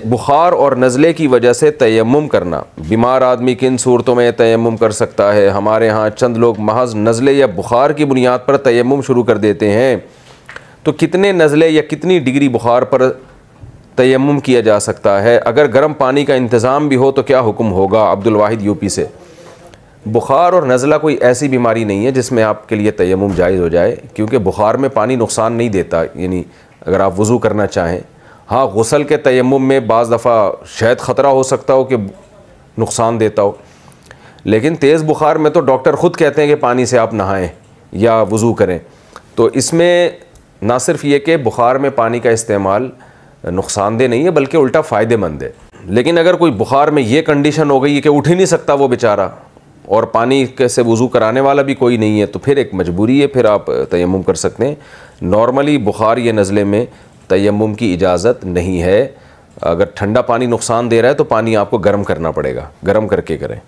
बुखार और नज़ले की वजह से तयम्मुम करना, बीमार आदमी किन सूरतों में तयम्मुम कर सकता है? हमारे यहाँ चंद लोग महज नज़ले या बुखार की बुनियाद पर तयम्मुम शुरू कर देते हैं, तो कितने नज़ले या कितनी डिग्री बुखार पर तयम्मुम किया जा सकता है? अगर गर्म पानी का इंतज़ाम भी हो तो क्या हुक्म होगा? अब्दुल वाहिद यूपी से। बुखार और नज़ला कोई ऐसी बीमारी नहीं है जिसमें आपके लिए तयम्मुम जायज़ हो जाए, क्योंकि बुखार में पानी नुकसान नहीं देता। यानी अगर आप वज़ू करना चाहें, हाँ गुस्ल के तयम्मुम में बाज़ दफ़ा शायद ख़तरा हो सकता हो कि नुकसान देता हो, लेकिन तेज़ बुखार में तो डॉक्टर ख़ुद कहते हैं कि पानी से आप नहाएं या वज़ू करें। तो इसमें ना सिर्फ ये कि बुखार में पानी का इस्तेमाल नुकसानदेह नहीं है, बल्कि उल्टा फ़ायदेमंद है। लेकिन अगर कोई बुखार में ये कंडीशन हो गई है कि उठ ही नहीं सकता वो बेचारा, और पानी से वज़ू कराने वाला भी कोई नहीं है, तो फिर एक मजबूरी है, फिर आप तयम्मुम कर सकते हैं। नॉर्मली बुखार या नज़ले में तयम्मुम की इजाज़त नहीं है। अगर ठंडा पानी नुकसान दे रहा है तो पानी आपको गर्म करना पड़ेगा, गर्म करके करें।